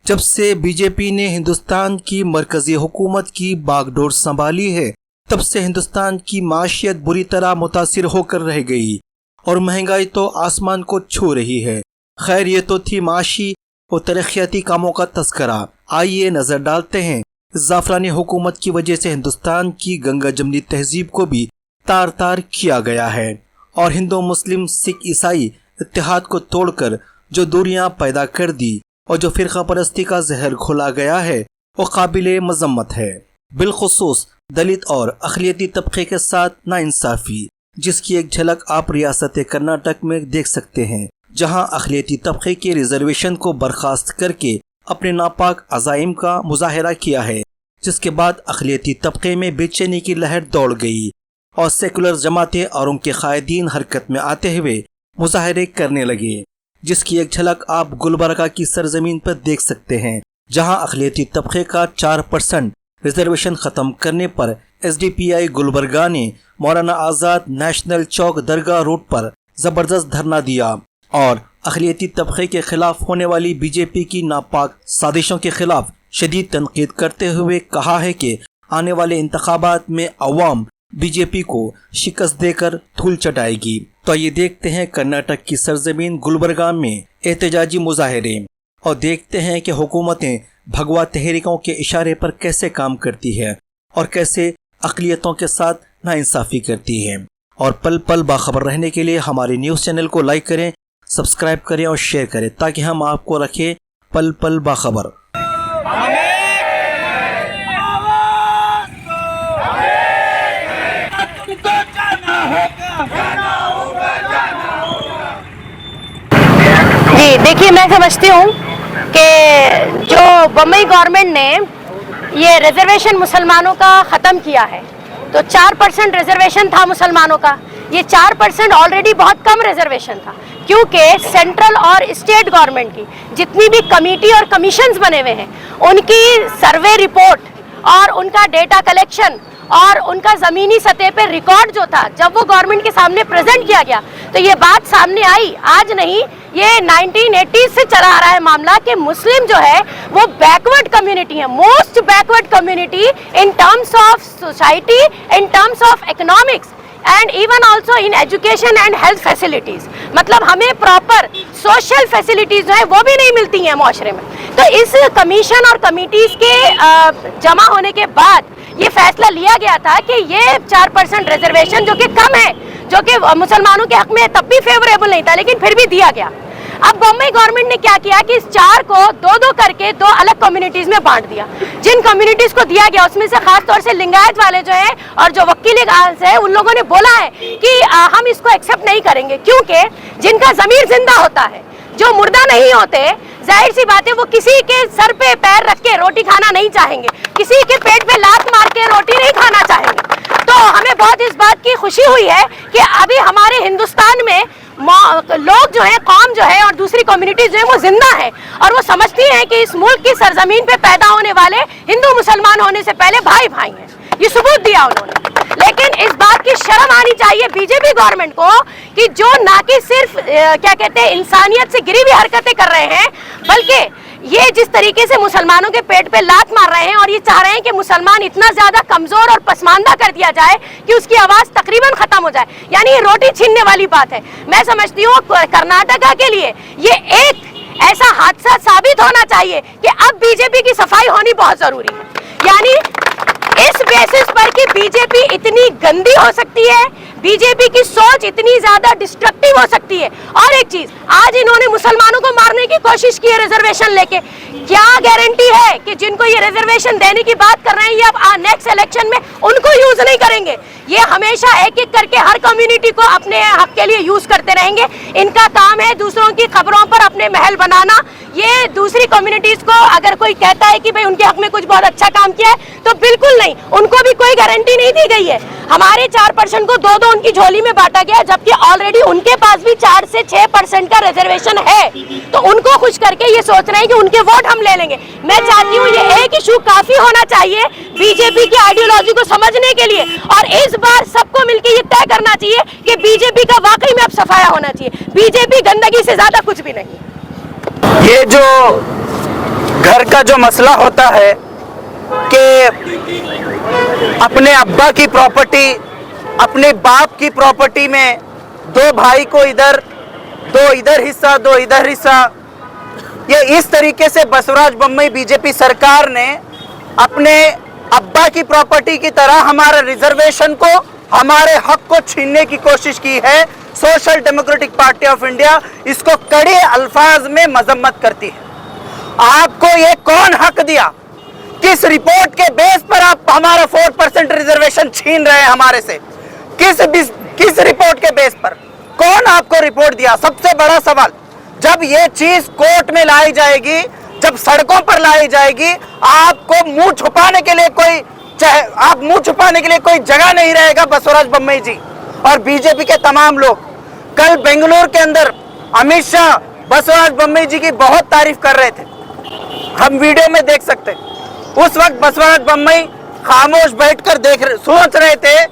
जब से बीजेपी ने हिंदुस्तान की मरकजी हुकूमत की बागडोर संभाली है, तब से हिंदुस्तान की माशियत बुरी तरह मुतासिर होकर रह गई और महंगाई तो आसमान को छू रही है। खैर, ये तो थी माशी और तरक्याती कामों का तस्करा। आइए नजर डालते हैं जाफरानी हुकूमत की वजह से हिंदुस्तान की गंगा जमनी तहजीब को भी तार तार किया गया है और हिंदू मुस्लिम सिख ईसाई इत्तेहाद को तोड़कर जो दूरियां पैदा कर दी और जो फिरका परस्ती का जहर घोला गया है वो काबिले मजम्मत है। बिलखुसूस दलित और अक़लियती तबके के साथ नाइंसाफ़ी, जिसकी एक झलक आप रियासत कर्नाटक में देख सकते हैं, जहां अक़लियती तबके के रिजर्वेशन को बर्खास्त करके अपने नापाक अज़ाइम का मुजाहरा किया है, जिसके बाद अक़लियती तबके में बेचैनी की लहर दौड़ गई और सेकुलर जमातें और उनके कायदीन हरकत में आते हुए मुजाहरे करने लगे, जिसकी एक झलक आप गुलबर्गा की सरजमीन पर देख सकते हैं, जहां अक़लियती तबके का 4% रिजर्वेशन ख़त्म करने पर SDPI गुलबर्गा ने मौलाना आज़ाद नेशनल चौक दरगाह रोड पर ज़बरदस्त धरना दिया और अक़लियती तबके के खिलाफ होने वाली बीजेपी की नापाक साजिशों के खिलाफ शदीद तनकीद करते हुए कहा है कि आने वाले इंतखाबात में अवाम बीजेपी को शिकस्त देकर धूल चटाएगी। तो ये देखते हैं कर्नाटक की सरजमीन गुलबर्गा में एहतजाजी मुजाहरे और देखते हैं कि हुकूमतें भगवा तहरीकों के इशारे पर कैसे काम करती है और कैसे अक़लियतों के साथ नाइंसाफ़ी करती है। और पल पल बाखबर रहने के लिए हमारे न्यूज़ चैनल को लाइक करें, सब्सक्राइब करें और शेयर करें, ताकि हम आपको रखें पल पल बाखबर। जी देखिए, मैं समझती हूँ कि जो बम्बई गवर्नमेंट ने ये रिजर्वेशन मुसलमानों का ख़त्म किया है, तो 4% रिजर्वेशन था मुसलमानों का, ये 4% ऑलरेडी बहुत कम रिजर्वेशन था, क्योंकि सेंट्रल और स्टेट गवर्नमेंट की जितनी भी कमेटी और कमीशंस बने हुए हैं, उनकी सर्वे रिपोर्ट और उनका डेटा कलेक्शन और उनका ज़मीनी सतह पे रिकॉर्ड जो था, जब वो गवर्नमेंट के सामने प्रेजेंट किया गया तो ये बात सामने आई, आज नहीं, ये 1980 से चला आ रहा है मामला कि मुस्लिम जो है वो बैकवर्ड कम्युनिटी है, most backward community in terms of society, in terms of economics and even also in education and health facilities. मतलब हमें प्रॉपर सोशल फैसिलिटीज़ जो है वो भी नहीं मिलती हैं माशरे में। तो इस कमीशन और कमिटीज़ के जमा होने के बाद ये फैसला लिया गया था कि ये 4% रिजर्वेशन जो कि कम है, जो कि मुसलमानों के हक में तब भी फेवरेबल नहीं था, लेकिन फिर भी दिया गया। अब बम्बई गवर्नमेंट ने क्या किया कि इस 4 को 2-2 करके 2 अलग कम्युनिटीज़ में बांट दिया। जिन कम्युनिटीज़ को दिया गया उसमें से खास तौर से लिंगायत वाले जो हैं और जो वकील गांस है, उन लोगों ने बोला है कि हम इसको एक्सेप्ट नहीं करेंगे, क्योंकि जिनका ज़मीर जिंदा होता है, जो मुर्दा नहीं होते, जाहिर सी बात है वो किसी के सर पे पैर रख के रोटी खाना नहीं चाहेंगे, किसी के पेट पे लात मार के रोटी नहीं खाना चाहेंगे। तो हमें बहुत इस बात की खुशी हुई है कि अभी हमारे हिंदुस्तान में लोग जो है, कौम जो है और दूसरी कम्युनिटीज जो है वो जिंदा है और वो समझती हैं कि इस मुल्क की सरजमीन पे पैदा होने वाले हिंदू मुसलमान होने से पहले भाई भाई हैं। ये सबूत दिया उन्होंने। लेकिन इस बात की शर्म आनी चाहिए बीजेपी गवर्नमेंट को कि जो ना कि सिर्फ क्या कहते हैं इंसानियत से गिरी हुई हरकतें कर रहे हैं, बल्कि ये जिस तरीके से मुसलमानों के पेट पे लात मार रहे हैं और ये चाह रहे हैं कि मुसलमान इतना ज्यादा कमजोर और पसमानदा कर दिया जाए कि उसकी आवाज तकरीबन खत्म हो जाए, यानी ये रोटी छीनने वाली बात है। मैं समझती हूँ कर्नाटका के लिए ये एक ऐसा हादसा साबित होना चाहिए कि अब बीजेपी की सफाई होनी बहुत जरूरी है। यानी इस बेसिस पर कि बीजेपी इतनी गंदी हो सकती है, बीजेपी की सोच इतनी ज्यादा डिस्ट्रक्टिव हो सकती है। और एक चीज, आज इन्होंने मुसलमानों को मारने की कोशिश की है रिजर्वेशन लेके, क्या गारंटी है कि जिनको ये रिजर्वेशन देने की बात कर रहे हैं ये अब नेक्स्ट इलेक्शन में उनको यूज नहीं करेंगे? ये हमेशा एक एक करके हर कम्युनिटी को अपने हक के लिए यूज करते रहेंगे। इनका काम है दूसरों की खबरों पर अपने महल बनाना। ये दूसरी कम्युनिटीज को अगर कोई कहता है कि भाई उनके हक में कुछ बहुत अच्छा काम किया है, तो बिल्कुल नहीं, उनको भी कोई गारंटी नहीं दी गई है। हमारे 4% को 2-2 उनकी झोली में बांटा गया, जबकि ऑलरेडी उनके पास भी 4 से 6% का रिजर्वेशन है। तो उनको खुश करके ये सोच रहे हैं कि उनके वोट हम ले लेंगे। मैं चाहती हूँ ये एक इशू काफी होना चाहिए बीजेपी की आइडियोलॉजी को समझने के लिए, और इस बार सबको मिलकर ये तय करना चाहिए कि बीजेपी का वाकई में अब सफाया होना चाहिए। बीजेपी गंदगी से ज्यादा कुछ भी नहीं। ये जो घर का जो मसला होता है कि अपने अब्बा की प्रॉपर्टी, अपने बाप की प्रॉपर्टी में दो भाई को इधर, दो इधर हिस्सा, दो इधर हिस्सा, ये इस तरीके से बसवराज बोम्मई बीजेपी सरकार ने अपने अब्बा की प्रॉपर्टी की तरह हमारे रिजर्वेशन को, हमारे हक को छीनने की कोशिश की है। Social democratic party of India इसको कड़े अल्फाज में मजम्मत करती है। आपको ये कौन हक दिया? किस रिपोर्ट के बेस पर आप हमारा 4% रिजर्वेशन छीन रहे हैं हमारे से? किस रिपोर्ट के बेस पर? कौन आपको रिपोर्ट दिया? सबसे बड़ा सवाल, जब ये चीज कोर्ट में लाई जाएगी, जब सड़कों पर लाई जाएगी, आपको मुंह छुपाने के लिए कोई जगह नहीं रहेगा। बसवराज बोम्मई जी और बीजेपी के तमाम लोग, कल बेंगलुरु के अंदर अमित शाह बसवराज बोम्मई जी की बहुत तारीफ कर रहे थे, हम वीडियो में देख सकते हैं। उस वक्त बसवराज बोम्मई खामोश बैठकर सोच रहे थे।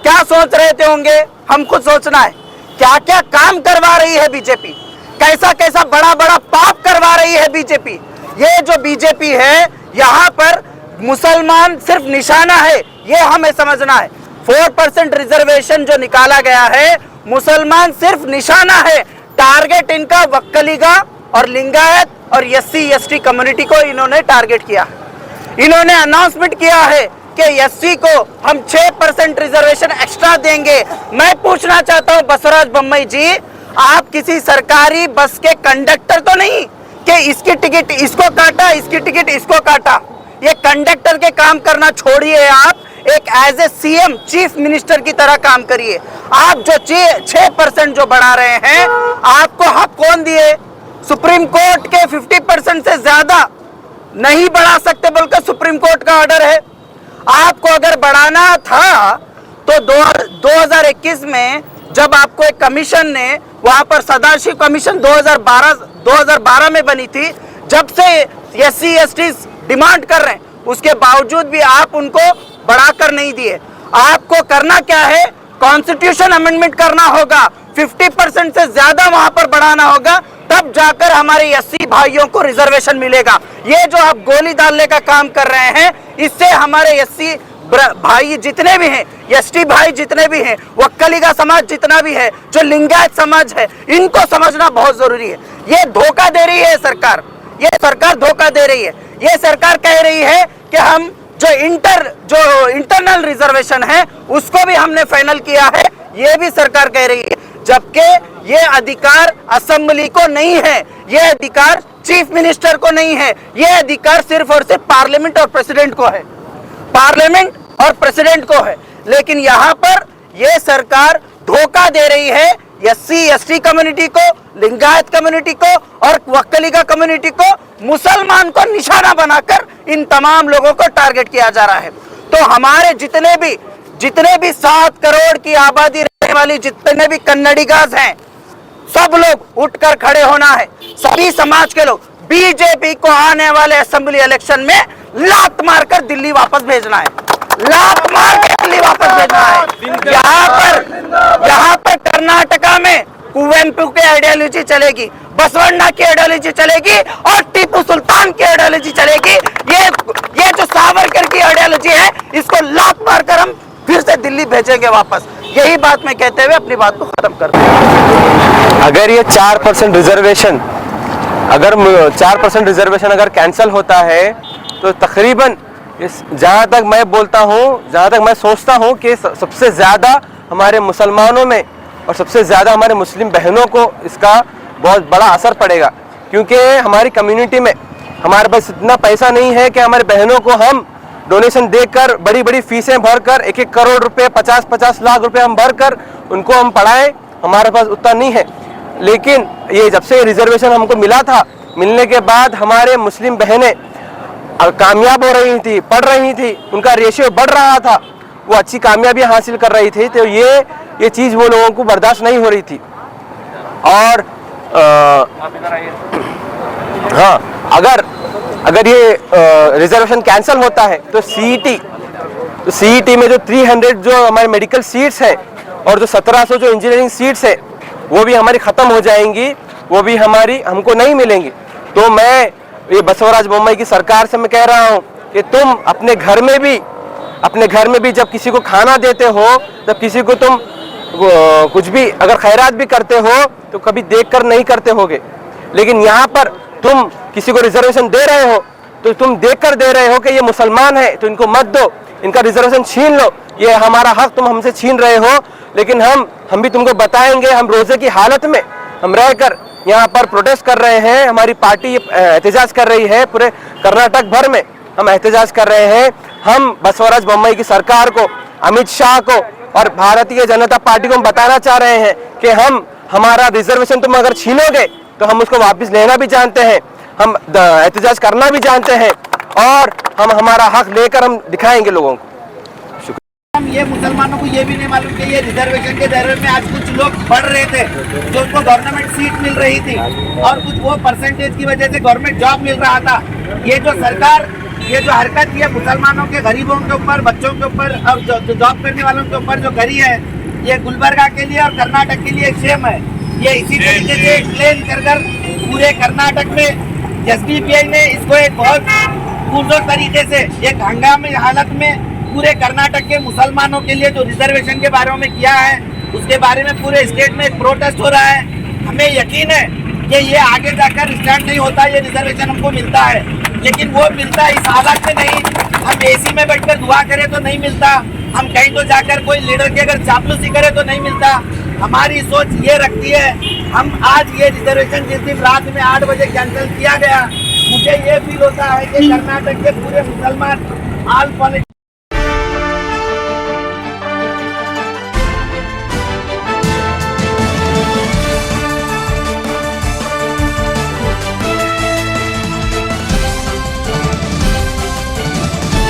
क्या सोच रहे थे होंगे? हमको सोचना है, क्या क्या काम करवा रही है बीजेपी, कैसा कैसा बड़ा बड़ा पाप करवा रही है बीजेपी। ये जो बीजेपी है, यहाँ पर मुसलमान सिर्फ निशाना है, ये हमें समझना है। 4% रिजर्वेशन जो निकाला गया है, मुसलमान सिर्फ निशाना है। टारगेट इनका वक्कलीगा और लिंगायत और एससी एसटी कम्युनिटी को इन्होंने टारगेट किया। इन्होंने अनाउंसमेंट किया है कि एससी को हम 6% रिजर्वेशन एक्स्ट्रा देंगे। मैं पूछना चाहता हूं बसवराज बोम्मई जी, आप किसी सरकारी बस के कंडक्टर तो नहीं कि इसकी टिकट इसको काटा, इसकी टिकट इसको काटा। ये कंडक्टर के काम करना छोड़िए, आप एक as a CM chief minister की तरह काम करिए। आप जो 6% जो बढ़ा रहे हैं, आपको हक कौन दिए? सुप्रीम कोर्ट के 50% से ज्यादा नहीं बढ़ा सकते बोलकर सुप्रीम कोर्ट का ऑर्डर है। आपको अगर बढ़ाना था तो 2021 में जब आपको एक कमीशन ने, वहां पर सदाशिव कमीशन 2012 में बनी थी, जब से एससी एसटी डिमांड कर रहे हैं, उसके बावजूद भी आप उनको बढ़ाकर नहीं दिए। आपको करना क्या है? कॉन्स्टिट्यूशन अमेंडमेंट करना होगा, 50% से ज्यादा वहां पर बढ़ाना होगा, तब जाकर हमारे एससी भाइयों को रिजर्वेशन मिलेगा। ये जो आप गोली डालने का काम कर रहे हैं, इससे हमारे एससी भाई जितने भी हैं, एसटी भाई जितने भी हैं, वक्कलीगा समाज जितना भी है, जो लिंगायत समाज है, इनको समझना बहुत जरूरी है। ये धोखा दे रही है सरकार, ये सरकार धोखा दे रही है। ये सरकार कह रही है कि हम जो इंटरनल रिजर्वेशन है उसको भी हमने फाइनल किया है, ये भी सरकार कह रही है, जबकि ये अधिकार असेंबली को नहीं है, ये अधिकार चीफ मिनिस्टर को नहीं है, ये अधिकार सिर्फ और सिर्फ पार्लियामेंट और प्रेसिडेंट को है, पार्लियामेंट और प्रेसिडेंट को है। लेकिन यहाँ पर ये सरकार धोखा दे रही है एससी एसटी कम्युनिटी को, लिंगायत कम्युनिटी को और वक्कलीगा कम्युनिटी को, मुसलमान को निशाना बनाकर इन तमाम लोगों को टारगेट किया जा रहा है। तो हमारे जितने भी 7 करोड़ की आबादी रहने वाली जितने भी कन्नडिगास हैं, सब लोग उठकर खड़े होना है। सभी समाज के लोग बीजेपी को आने वाले असेंबली इलेक्शन में लात मारकर दिल्ली वापस भेजना है, लात मारकर दिल्ली वापस भेजना है। यहाँ पर कर्नाटका में कुवेंपु की आइडियोलॉजी चलेगी, बसवण्णा की आइडियोलॉजी चलेगी और टीपू सुल्तान की आइडियोलॉजी चलेगी। ये जो सावरकर की आइडियोलॉजी है, इसको लात मारकर हम फिर से दिल्ली भेजेंगे वापस। यही बात मैं कहते हुए अपनी बात को खत्म करता हूं। अगर ये 4% रिजर्वेशन अगर कैंसिल होता है तो तकरीबन जहाँ तक मैं बोलता हूँ, जहाँ तक मैं सोचता हूँ कि सबसे ज़्यादा हमारे मुसलमानों में और सबसे ज़्यादा हमारे मुस्लिम बहनों को इसका बहुत बड़ा असर पड़ेगा। क्योंकि हमारी कम्युनिटी में हमारे पास इतना पैसा नहीं है कि हमारे बहनों को हम डोनेशन देकर, बड़ी बड़ी फीसें भरकर, 1-1 करोड़ रुपए, 50-50 लाख रुपए हम भरकर उनको हम पढ़ाएं, हमारे पास उतना नहीं है। लेकिन ये जब से रिजर्वेशन हमको मिला था, मिलने के बाद हमारे मुस्लिम बहनें कामयाब हो रही थी, पढ़ रही थी, उनका रेशियो बढ़ रहा था, वो अच्छी कामयाबी हासिल कर रही थी। तो ये चीज़ वो लोगों को बर्दाश्त नहीं हो रही थी। और हाँ, अगर ये रिजर्वेशन कैंसिल होता है तो सीईटी में जो 300 जो हमारे मेडिकल सीट्स है और जो 1700 जो इंजीनियरिंग सीट्स है, वो भी हमारी ख़त्म हो जाएंगी, वो भी हमको नहीं मिलेंगी। तो मैं ये बसवराज बोम्मई की सरकार से मैं कह रहा हूँ कि तुम अपने घर में भी जब किसी को खाना देते हो, जब किसी को तुम कुछ भी अगर खैरात भी करते हो तो कभी देखकर नहीं करते होगे, लेकिन यहाँ पर तुम किसी को रिजर्वेशन दे रहे हो तो तुम देखकर दे रहे हो कि ये मुसलमान है तो इनको मत दो, इनका रिजर्वेशन छीन लो, ये हमारा हक तुम हमसे छीन रहे हो। लेकिन हम भी तुमको बताएंगे, हम रोजे की हालत में हम रहकर यहाँ पर प्रोटेस्ट कर रहे हैं, हमारी पार्टी एहतजाज कर रही है, पूरे कर्नाटक भर में हम एहतजाज कर रहे हैं। हम बसवराज बोम्मई की सरकार को, अमित शाह को और भारतीय जनता पार्टी को हम बताना चाह रहे हैं कि हमारा रिजर्वेशन तुम अगर छीनोगे तो हम उसको वापस लेना भी जानते हैं, हम एहतजाज करना भी जानते हैं और हम हमारा हक लेकर हम दिखाएंगे लोगों को। हम ये मुसलमानों को ये भी नहीं मालूम कि ये रिजर्वेशन के दायरे में आज कुछ लोग पढ़ रहे थे जो उनको गवर्नमेंट सीट मिल रही थी और कुछ वो परसेंटेज की वजह से गवर्नमेंट जॉब मिल रहा था। ये जो सरकार, ये जो हरकत ये मुसलमानों के, गरीबों के ऊपर, बच्चों के ऊपर और जो जॉब करने वालों के ऊपर जो करी है, ये गुलबर्गा के लिए और कर्नाटक के लिए सेम है। ये इसी तरीके से एक्सप्लेन कर पूरे कर्नाटक में एसडीपीआई ने इसको एक बहुत पुरजोर तरीके से एक हंगामी हालत में पूरे कर्नाटक के मुसलमानों के लिए जो रिजर्वेशन के बारे में किया है, उसके बारे में पूरे स्टेट में एक प्रोटेस्ट हो रहा है। हमें यकीन है कि ये आगे जाकर स्टैंड नहीं होता, ये रिजर्वेशन हमको मिलता है, लेकिन वो मिलता इस हालत में नहीं। हम एसी में बैठकर दुआ करें तो नहीं मिलता, हम कहीं तो जाकर कोई लीडर की अगर चापलूसी करे तो नहीं मिलता। हमारी सोच ये रखती है, हम आज ये रिजर्वेशन जिस दिन रात में 8 बजे कैंसिल किया गया, मुझे ये फील होता है कि कर्नाटक के पूरे मुसलमान ऑल